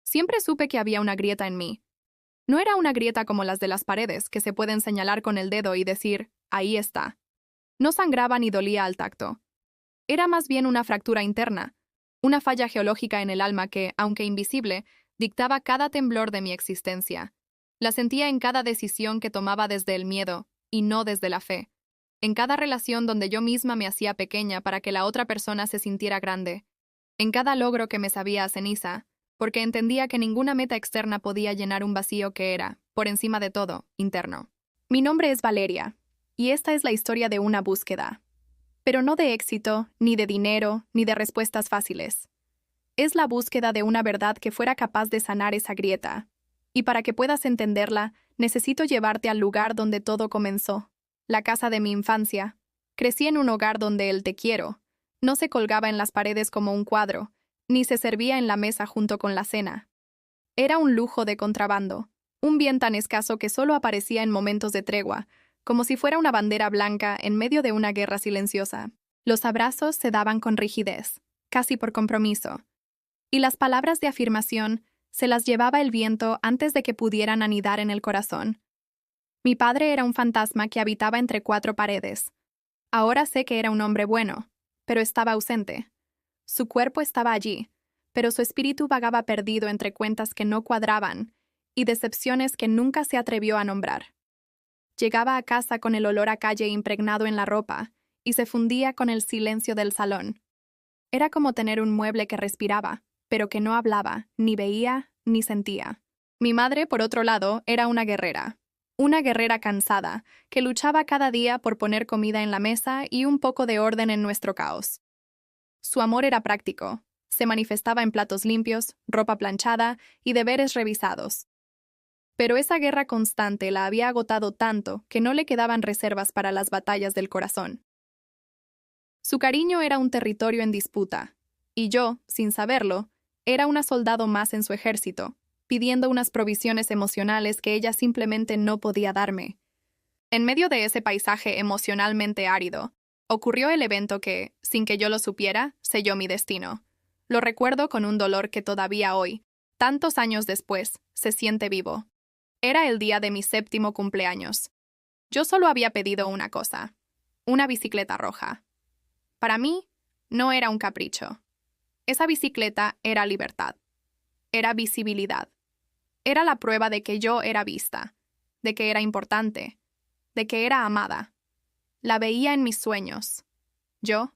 Siempre supe que había una grieta en mí. No era una grieta como las de las paredes, que se pueden señalar con el dedo y decir, ahí está. No sangraba ni dolía al tacto. Era más bien una fractura interna, una falla geológica en el alma que, aunque invisible, dictaba cada temblor de mi existencia. La sentía en cada decisión que tomaba desde el miedo, y no desde la fe. En cada relación donde yo misma me hacía pequeña para que la otra persona se sintiera grande. En cada logro que me sabía a ceniza, porque entendía que ninguna meta externa podía llenar un vacío que era, por encima de todo, interno. Mi nombre es Valeria, y esta es la historia de una búsqueda. Pero no de éxito, ni de dinero, ni de respuestas fáciles. Es la búsqueda de una verdad que fuera capaz de sanar esa grieta. Y para que puedas entenderla, necesito llevarte al lugar donde todo comenzó, la casa de mi infancia. Crecí en un hogar donde el te quiero no se colgaba en las paredes como un cuadro, ni se servía en la mesa junto con la cena. Era un lujo de contrabando, un bien tan escaso que solo aparecía en momentos de tregua, como si fuera una bandera blanca en medio de una guerra silenciosa. Los abrazos se daban con rigidez, casi por compromiso, y las palabras de afirmación se las llevaba el viento antes de que pudieran anidar en el corazón. Mi padre era un fantasma que habitaba entre cuatro paredes. Ahora sé que era un hombre bueno, pero estaba ausente. Su cuerpo estaba allí, pero su espíritu vagaba perdido entre cuentas que no cuadraban y decepciones que nunca se atrevió a nombrar. Llegaba a casa con el olor a calle impregnado en la ropa y se fundía con el silencio del salón. Era como tener un mueble que respiraba, pero que no hablaba, ni veía, ni sentía. Mi madre, por otro lado, era una guerrera cansada, que luchaba cada día por poner comida en la mesa y un poco de orden en nuestro caos. Su amor era práctico, se manifestaba en platos limpios, ropa planchada y deberes revisados. Pero esa guerra constante la había agotado tanto que no le quedaban reservas para las batallas del corazón. Su cariño era un territorio en disputa, y yo, sin saberlo, era una soldado más en su ejército, pidiendo unas provisiones emocionales que ella simplemente no podía darme. En medio de ese paisaje emocionalmente árido, ocurrió el evento que, sin que yo lo supiera, selló mi destino. Lo recuerdo con un dolor que todavía hoy, tantos años después, se siente vivo. Era el día de mi 7º cumpleaños. Yo solo había pedido una cosa: una bicicleta roja. Para mí, no era un capricho. Esa bicicleta era libertad. Era visibilidad. Era la prueba de que yo era vista, de que era importante, de que era amada. La veía en mis sueños. Yo,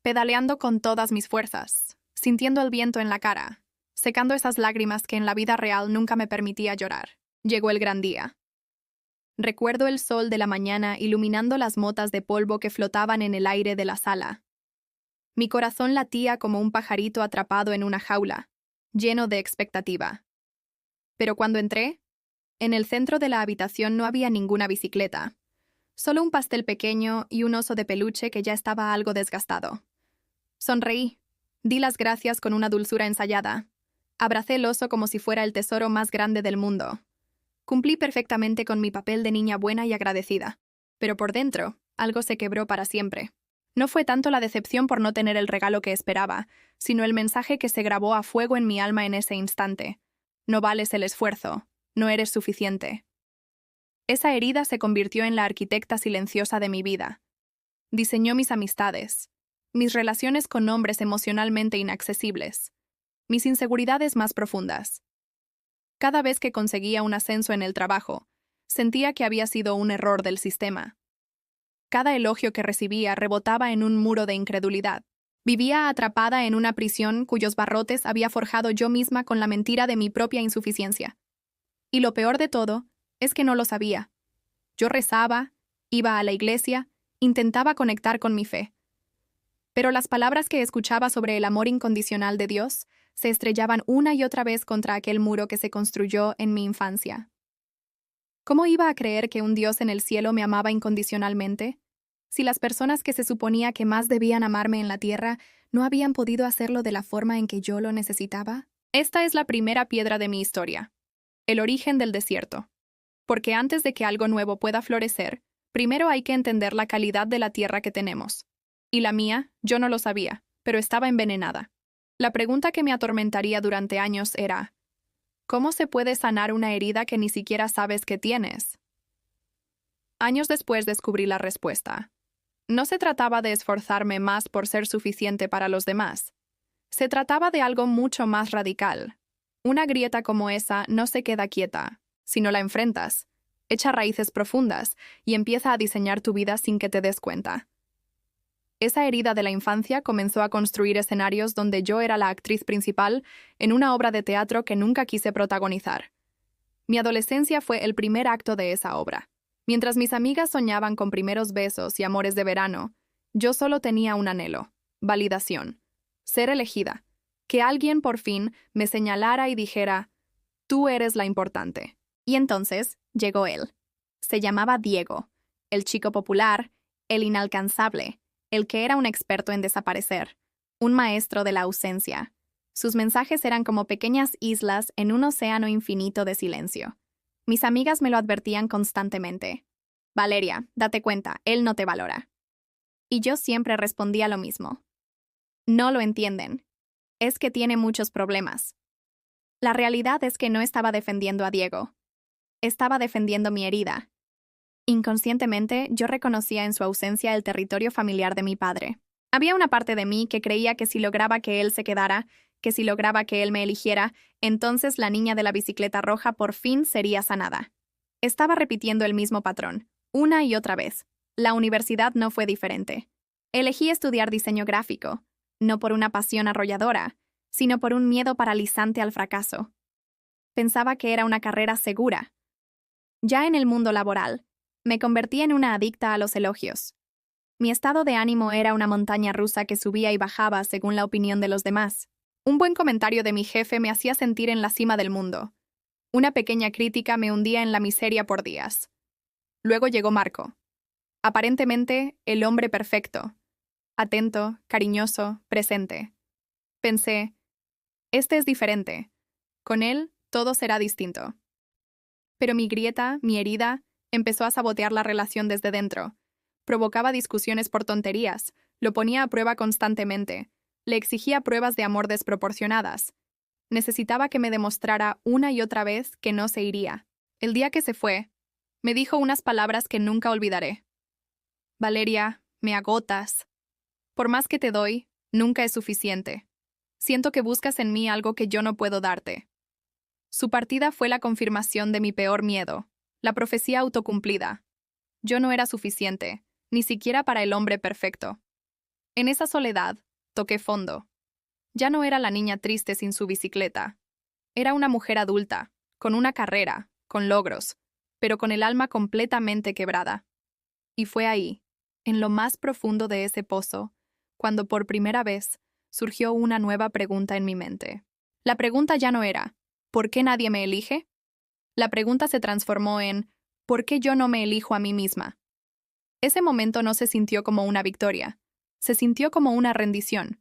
pedaleando con todas mis fuerzas, sintiendo el viento en la cara, secando esas lágrimas que en la vida real nunca me permitía llorar. Llegó el gran día. Recuerdo el sol de la mañana iluminando las motas de polvo que flotaban en el aire de la sala. Mi corazón latía como un pajarito atrapado en una jaula, lleno de expectativa. Pero cuando entré, en el centro de la habitación no había ninguna bicicleta, solo un pastel pequeño y un oso de peluche que ya estaba algo desgastado. Sonreí, di las gracias con una dulzura ensayada. Abracé el oso como si fuera el tesoro más grande del mundo. Cumplí perfectamente con mi papel de niña buena y agradecida, pero por dentro, algo se quebró para siempre. No fue tanto la decepción por no tener el regalo que esperaba, sino el mensaje que se grabó a fuego en mi alma en ese instante. No vales el esfuerzo, no eres suficiente. Esa herida se convirtió en la arquitecta silenciosa de mi vida. Diseñó mis amistades, mis relaciones con hombres emocionalmente inaccesibles, mis inseguridades más profundas. Cada vez que conseguía un ascenso en el trabajo, sentía que había sido un error del sistema. Cada elogio que recibía rebotaba en un muro de incredulidad. Vivía atrapada en una prisión cuyos barrotes había forjado yo misma con la mentira de mi propia insuficiencia. Y lo peor de todo es que no lo sabía. Yo rezaba, iba a la iglesia, intentaba conectar con mi fe. Pero las palabras que escuchaba sobre el amor incondicional de Dios se estrellaban una y otra vez contra aquel muro que se construyó en mi infancia. ¿Cómo iba a creer que un Dios en el cielo me amaba incondicionalmente, si las personas que se suponía que más debían amarme en la tierra no habían podido hacerlo de la forma en que yo lo necesitaba? Esta es la primera piedra de mi historia, el origen del desierto. Porque antes de que algo nuevo pueda florecer, primero hay que entender la calidad de la tierra que tenemos. Y la mía, yo no lo sabía, pero estaba envenenada. La pregunta que me atormentaría durante años era: ¿Cómo se puede sanar una herida que ni siquiera sabes que tienes? Años después descubrí la respuesta. No se trataba de esforzarme más por ser suficiente para los demás. Se trataba de algo mucho más radical. Una grieta como esa no se queda quieta, sino la enfrentas, echa raíces profundas y empieza a diseñar tu vida sin que te des cuenta. Esa herida de la infancia comenzó a construir escenarios donde yo era la actriz principal en una obra de teatro que nunca quise protagonizar. Mi adolescencia fue el primer acto de esa obra. Mientras mis amigas soñaban con primeros besos y amores de verano, yo solo tenía un anhelo: validación, ser elegida, que alguien por fin me señalara y dijera: tú eres la importante. Y entonces llegó él. Se llamaba Diego, el chico popular, el inalcanzable, el que era un experto en desaparecer, un maestro de la ausencia. Sus mensajes eran como pequeñas islas en un océano infinito de silencio. Mis amigas me lo advertían constantemente. Valeria, date cuenta, él no te valora. Y yo siempre respondía lo mismo. No lo entienden. Es que tiene muchos problemas. La realidad es que no estaba defendiendo a Diego. Estaba defendiendo mi herida. Inconscientemente, yo reconocía en su ausencia el territorio familiar de mi padre. Había una parte de mí que creía que si lograba que él se quedara, que si lograba que él me eligiera, entonces la niña de la bicicleta roja por fin sería sanada. Estaba repitiendo el mismo patrón, una y otra vez. La universidad no fue diferente. Elegí estudiar diseño gráfico, no por una pasión arrolladora, sino por un miedo paralizante al fracaso. Pensaba que era una carrera segura. Ya en el mundo laboral, me convertí en una adicta a los elogios. Mi estado de ánimo era una montaña rusa que subía y bajaba según la opinión de los demás. Un buen comentario de mi jefe me hacía sentir en la cima del mundo. Una pequeña crítica me hundía en la miseria por días. Luego llegó Marco. Aparentemente, el hombre perfecto. Atento, cariñoso, presente. Pensé, este es diferente. Con él, todo será distinto. Pero mi grieta, mi herida, empezó a sabotear la relación desde dentro. Provocaba discusiones por tonterías, lo ponía a prueba constantemente, le exigía pruebas de amor desproporcionadas. Necesitaba que me demostrara una y otra vez que no se iría. El día que se fue, me dijo unas palabras que nunca olvidaré. Valeria, me agotas. Por más que te doy, nunca es suficiente. Siento que buscas en mí algo que yo no puedo darte. Su partida fue la confirmación de mi peor miedo, la profecía autocumplida. Yo no era suficiente, ni siquiera para el hombre perfecto. En esa soledad, toqué fondo. Ya no era la niña triste sin su bicicleta. Era una mujer adulta, con una carrera, con logros, pero con el alma completamente quebrada. Y fue ahí, en lo más profundo de ese pozo, cuando por primera vez surgió una nueva pregunta en mi mente. La pregunta ya no era, ¿por qué nadie me elige? La pregunta se transformó en, ¿por qué yo no me elijo a mí misma? Ese momento no se sintió como una victoria, se sintió como una rendición.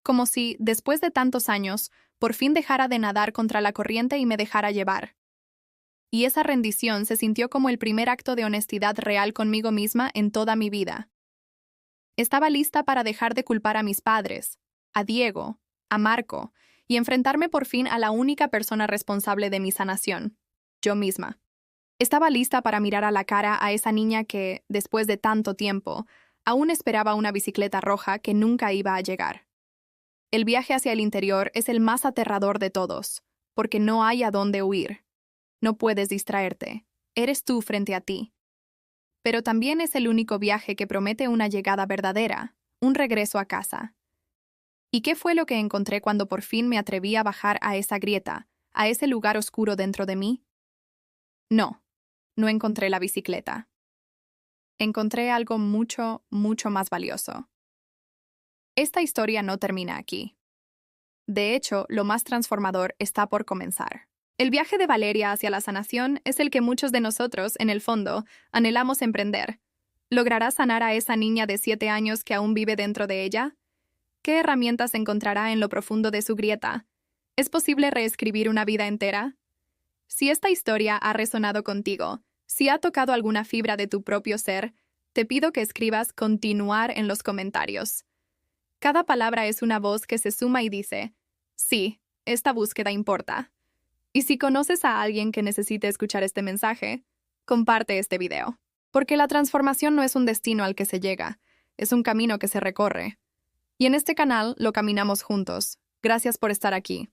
Como si, después de tantos años, por fin dejara de nadar contra la corriente y me dejara llevar. Y esa rendición se sintió como el primer acto de honestidad real conmigo misma en toda mi vida. Estaba lista para dejar de culpar a mis padres, a Diego, a Marco, y enfrentarme por fin a la única persona responsable de mi sanación, yo misma. Estaba lista para mirar a la cara a esa niña que, después de tanto tiempo, aún esperaba una bicicleta roja que nunca iba a llegar. El viaje hacia el interior es el más aterrador de todos, porque no hay a dónde huir. No puedes distraerte. Eres tú frente a ti. Pero también es el único viaje que promete una llegada verdadera, un regreso a casa. ¿Y qué fue lo que encontré cuando por fin me atreví a bajar a esa grieta, a ese lugar oscuro dentro de mí? No encontré la bicicleta. Encontré algo mucho, mucho más valioso. Esta historia no termina aquí. De hecho, lo más transformador está por comenzar. El viaje de Valeria hacia la sanación es el que muchos de nosotros, en el fondo, anhelamos emprender. ¿Logrará sanar a esa niña de 7 años que aún vive dentro de ella? ¿Qué herramientas encontrará en lo profundo de su grieta? ¿Es posible reescribir una vida entera? Si esta historia ha resonado contigo, si ha tocado alguna fibra de tu propio ser, te pido que escribas continuar en los comentarios. Cada palabra es una voz que se suma y dice, sí, esta búsqueda importa. Y si conoces a alguien que necesite escuchar este mensaje, comparte este video. Porque la transformación no es un destino al que se llega, es un camino que se recorre. Y en este canal lo caminamos juntos. Gracias por estar aquí.